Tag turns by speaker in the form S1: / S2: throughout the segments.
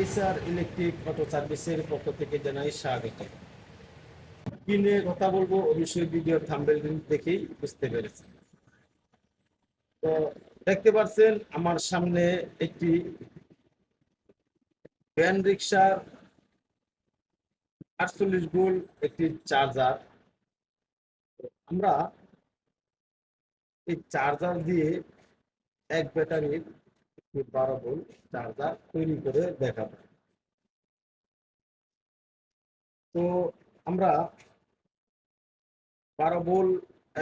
S1: SR electric auto সার্ভিসের পক্ষ থেকে জানাই স্বাগত। কি নিয়ে কথা বলবো অবশ্যই ভিডিও থাম্বনেল দেখেই বুঝতে পেরেছেন। তো দেখতে পাচ্ছেন আমার সামনে একটি ভ্যান রিক্সার 48 ভোল্ট একটি চার্জার। আমরা এই চার্জার দিয়ে এক ব্যাটারির 12 ভোল্ট চার্জার তৈরি করে দেখাবো। তো আমরা 12 ভোল্ট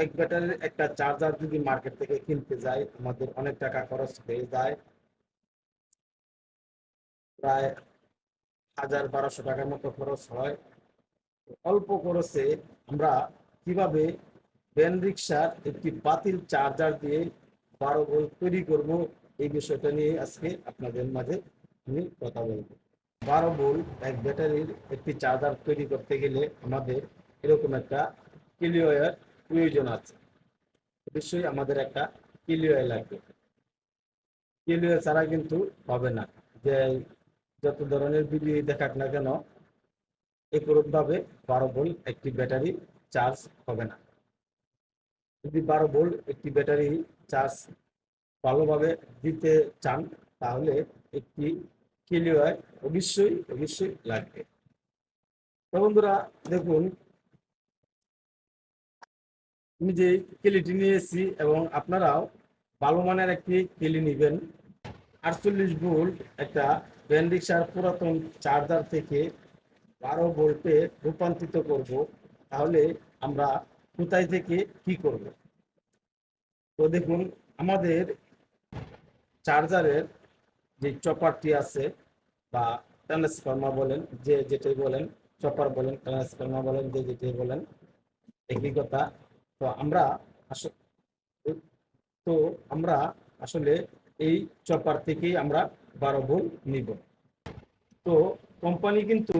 S1: এক ব্যাটারির একটা চার্জার যদি মার্কেট থেকে কিনতে যাই আমাদের অনেক টাকা খরচ হয়ে যায়, প্রায় 1000-1200 টাকার মতো খরচ হয়। অল্প খরচে আমরা কিভাবে ভ্যান রিক্সার একটি বাতিল চার্জার দিয়ে 12 ভোল্ট তৈরি করব, এই বিষয়টা নিয়ে আজকে আপনাদের মাঝে আমি কথা বলবো। 12 ভোল্ট এক ব্যাটারির একটি চার্জার তৈরি করতে গেলে আমাদের এরকম একটা কিলোয়ার প্রয়োজন আছে। অবশ্যই আমাদের একটা কিলোয়ার লাগবে। কিলোয়ার ছাড়া কিন্তু হবে না। যে যত ধরনের ভিডিও দেখাক না কেন একরূপভাবে 12 ভোল্ট একটি ব্যাটারি চার্জ হবে না। যদি 12 ভোল্ট একটি ব্যাটারি চার্জ ভালোভাবে দিতে চান তাহলে একটি কিলোয়ার অবশ্যই অবশ্যই লাগবে। তো বন্ধুরা দেখুন, আমি যে কেলিটি নিয়েছি এবং আপনারাও ভালো মানের একটি কেলি নেবেন। 48 ভোল্ট একটা ভ্যান রিক্সার পুরাতন চার্জার থেকে 12 ভোল্টে রূপান্তরিত করব, তাহলে আমরা কোথায় থেকে কি করব। তো দেখুন, আমাদের চার্জারের যে চপারটি আছে বা ট্রান্সফর্মার বলেন, যে যেটাই বলেন, চপার বলেন, ট্রান্সফর্মার বলেন, যে যেটাই বলেন একই কথা। তো আমরা তো আমরা আসলে এই চপার থেকেই আমরা 12 ভোল্ট নিব। তো কোম্পানি কিন্তু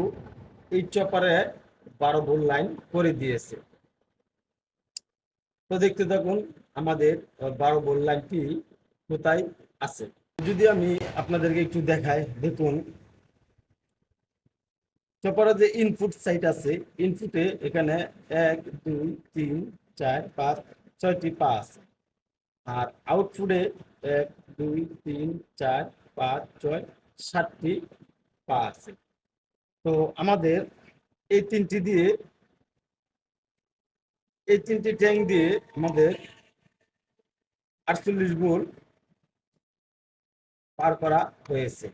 S1: এই চপারে 12 ভোল্ট লাইন করে দিয়েছে। তো দেখতে থাকুন আমাদের 12 ভোল্ট লাইনটি কোথায় আছে। যদি আমি আপনাদেরকে একটু দেখাই, দেখুন চপারের যে ইনপুট সাইট আছে, ইনপুটে এখানে 1 2 3 4 5 6টি পা আছে। আর আউটপুটে 1 2 3 4 5 6 7টি পা আছে। তো আমাদের এই তিনটি দিয়ে এই তিনটি ট্যাঙ্ক দিয়ে আমাদের 48 ভোল্ট পার করা হয়েছে।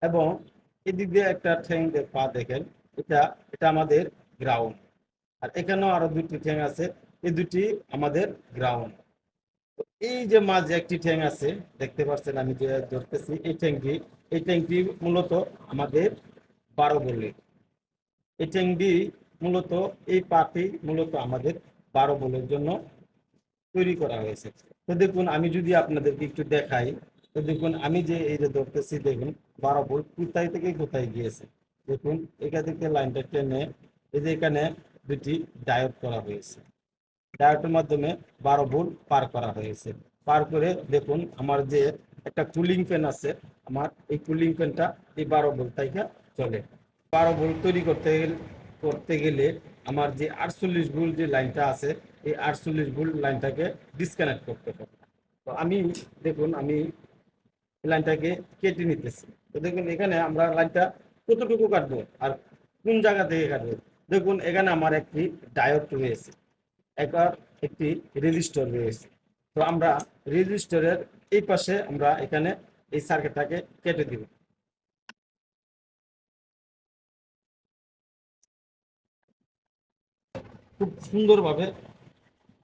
S1: এবং এদিক দিয়ে একটা ট্যাঙ্ক পা দেখেন, এটা এটা আমাদের গ্রাউন্ড। আর এখানেও আরো দুটি ট্যাঙ্ক আছে, এই দুটি আমাদের গ্রাউন্ড। তো এই যে মাঝে একটি ট্যাঙ্ক আছে দেখতে পাচ্ছেন, আমি যে ধরতেছি এই ট্যাঙ্কটি মূলত আমাদের 12 ভোল্টের। এই ট্যাঙ্কটি মূলত এই পাটি মূলত আমাদের 12 ভোল্টের জন্য তৈরি করা হয়েছে। তো দেখুন, আমি যদি আপনাদেরকে একটু দেখাই, তো দেখুন আমি যে এই যে ধরতেছি, দেখুন 12 ভোল্ট কোথায় থেকে কোথায় গিয়েছে। দেখুন এখান থেকে লাইনটা টেনে এই যে এখানে দুটি ডায়োড করা হয়েছে, ডায়োডের মাধ্যমে 12 ভোল্ট পার করা হয়েছে। পার করে দেখুন আমার যে একটা কুলিং ফ্যান আছে, আমার এই কুলিং ফ্যানটা এই 12 ভোল্ট থেকে চলে। 12 ভোল্ট তৈরি করতে গেলে আমার যে 48 ভোল্ট যে লাইনটা আছে, এই 48 ভোল্ট লাইনটাকে ডিসকানেক্ট করতে হবে। তো আমি দেখুন আমি এই লাইনটাকে কেটে নিতেছি। তো দেখুন এখানে আমরা লাইনটা কতটুকু কাটবো আর কোন জায়গা থেকে কাটবো। দেখুন এখানে আমার একটি ডায়োড রয়েছে, একটি রেজিস্টর রয়েছে। তো আমরা রেজিস্টরের এই পাশে আমরা এখানে এই সার্কিটটাকে কেটে দিব। খুব সুন্দরভাবে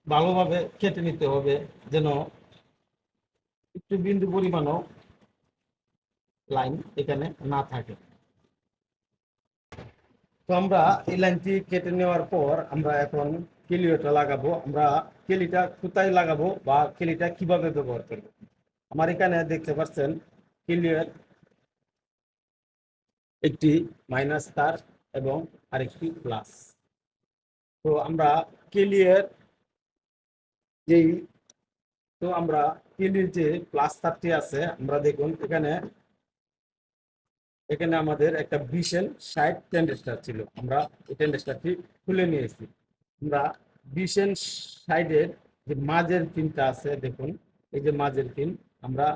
S1: ভালোভাবে কেটে নিতে হবে, যেন একটু বিন্দু পরিমাণও লাইন এখানে না থাকে। তো আমরা এই লাইনটি কেটে নেওয়ার পর আমরা এখন কেলিওটা লাগাবো। আমরা কেলিটা কোথায় লাগাবো বা কেলিটা কিভাবে ব্যবহার করব। আমার এখানে দেখতে পাচ্ছেন কেলিয়ার একটি মাইনাস তার এবং আরেকটি প্লাস। তো আমরা কেলিয়ার যেই তো আমরা কেলির যে প্লাস তারটি আছে, আমরা দেখুন এখানে এখানে আমাদের একটা 20N60 ট্যান্ডেস্টার ছিল, আমরা এই ট্যান্ডেস্টারটি খুলে নিয়েছি। আমরা 20N60-এর যে মাঝের পিনটা আছে, দেখুন এই যে মাঝের পিন, আমরা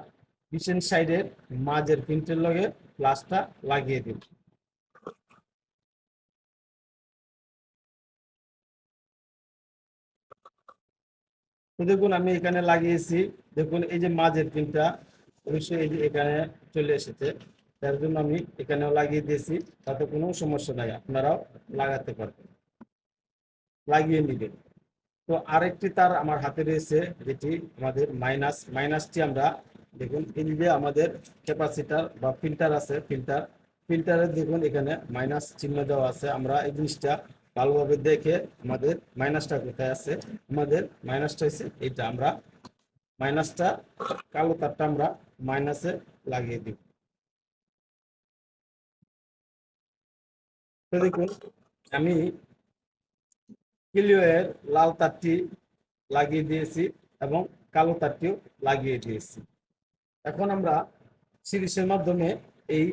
S1: 20N60-এর মাঝের পিনটার লগে প্লাসটা লাগিয়ে দিই। তো দেখুন আমি এখানে লাগিয়েছি, দেখুন এই যে মাঝের পিনটা অবশ্যই এই যে এখানে চলে এসেছে, তার জন্য আমি এখানেও লাগিয়ে দিয়েছি, তাতে কোনো সমস্যা নাই, আপনারাও লাগাতে পারবেন, লাগিয়ে নেবেন। তো আরেকটি তার আমার হাতে রয়েছে, যেটি আমাদের মাইনাসটি আমরা দেখুন এই যে আমাদের ক্যাপাসিটার বা ফিল্টার আছে, ফিল্টারে দেখুন এখানে মাইনাস চিহ্ন দেওয়া আছে। আমরা এই জিনিসটা ভালোভাবে দেখে আমাদের মাইনাসটা কোথায় আছে, আমাদের মাইনাসটা হচ্ছে এটা, আমরা মাইনাসটা কালো তারটা আমরা মাইনাসে লাগিয়ে দিব। তো দেখুন আমি ক্লিওর লাল তারটি লাগিয়ে দিয়েছি এবং কালো তারটিও লাগিয়ে দিয়েছি। এখন আমরা সিরিজের মাধ্যমে এই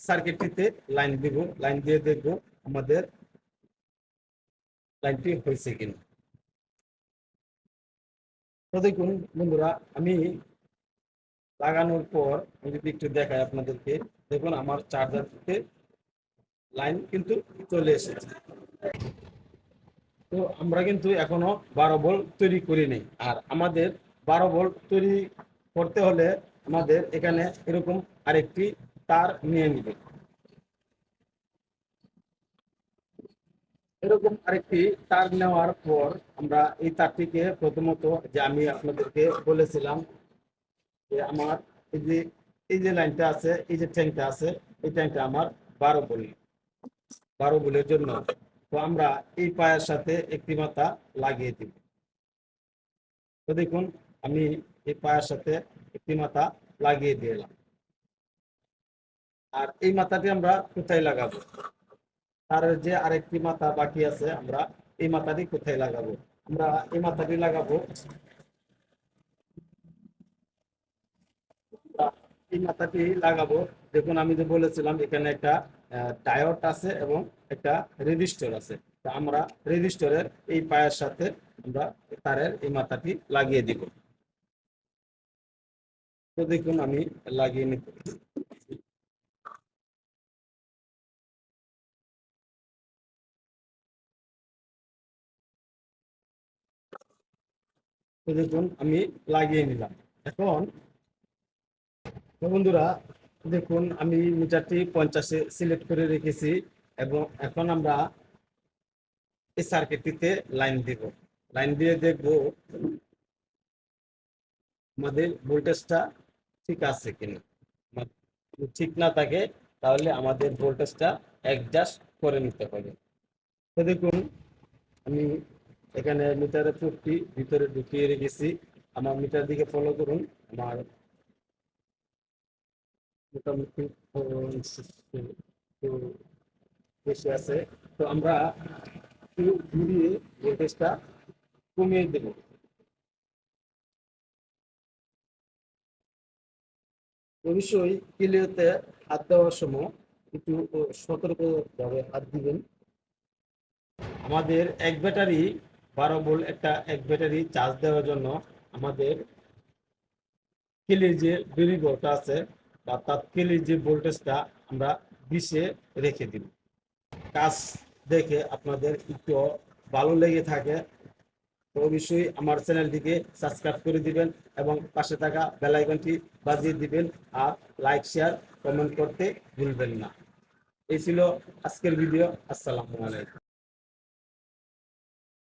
S1: সার্কিটটিতে লাইন দিব, লাইন দিয়ে দেখব আমাদের লাইনটি হয়েছে কিনা। তো দেখুন বন্ধুরা, আমি লাগানোর পর আমি যদি একটু দেখাই আপনাদেরকে, দেখুন আমার চার্জারটিতে লাইন কিন্তু চলে এসেছে। তো আমরা কিন্তু এখনো 12 ভোল্ট তৈরি করি নাই, আর আমাদের 12 ভোল্ট তৈরি করতে হলে আমাদের এখানে এরকম আরেকটি তার নিয়ে নিবে। এরকম আরেকটি তার নেওয়ার পর আমরা এই তারটিকে প্রথমত, যে আমি আপনাদেরকে বলেছিলাম যে আমার এই যে লাইনটা আছে, এই যে ট্যাঙ্কটা আছে, এই ট্যাঙ্কটা আমার 12 ভোল্ট, 12 ভোল্টের জন্য। তো আমরা এই পায়ের সাথে একটি মাথা লাগিয়ে দিব। তো দেখুন আমি এই পায়ের সাথে একটি মাথা লাগিয়ে দিলাম। আর এই মাথাটি আমরা কোথায় লাগাবো, তার যে আরেকটি মাথা বাকি আছে, আমরা এই মাথাটি কোথায় লাগাবো, আমরা এই মাথাটি লাগাবো, এই মাথাটি লাগাবো। দেখুন আমি যে বলেছিলাম এখানে একটা ডায়োড আছে এবং একটা রেজিস্টর আছে, তো আমরা রেজিস্টরের এই পায়ের সাথে আমরা তারের এই মাথাটি লাগিয়ে দিব। তো দেখুন আমি লাগিয়ে নিতে, তো দেখুন আমি লাগিয়ে নিলাম। এখন তো বন্ধুরা দেখুন আমি মিটারটি 50-এ সিলেক্ট করে রেখেছি, এবং এখন আমরা এই সার্কিটটিতে লাইন দিব। লাইন দিয়ে দেখব আমাদের ভোল্টেজটা ঠিক আছে কিনা। যদি ঠিক না থাকে তাহলে আমাদের ভোল্টেজটা অ্যাডজাস্ট করে নিতে হবে। তো দেখুন আমি এখানে মিটারের চোখটি ভিতরে ঢুকিয়ে রেখেছি, আমার মিটার দিকে ফলো করুন। আমার মোটামুটি বেশি আছে, তো আমরা একটু ঘুরিয়ে ভোল্টেজটা কমিয়ে দেব। অবশ্যই ক্লিওতে হাত দেওয়ার সময় একটু সতর্কভাবে হাত দিবেন। আমাদের এক ব্যাটারি 12 ভোল্ট, এক ব্যাটারি চার্জ দেওয়ার জন্য আমাদের কেলির যে ভেরিয়েবলটা আছে বা তার কেলির যে ভোল্টেজটা আমরা 20-এ রেখে দিব। কাজ দেখে আপনাদের একটু ভালো লেগে থাকে তো অবশ্যই আমার চ্যানেলটিকে সাবস্ক্রাইব করে দিবেন এবং পাশে থাকা বেল আইকনটি বাজিয়ে দিবেন, আর লাইক শেয়ার কমেন্ট করতে ভুলবেন না। এই ছিল আজকের ভিডিও। আসসালামু আলাইকুম।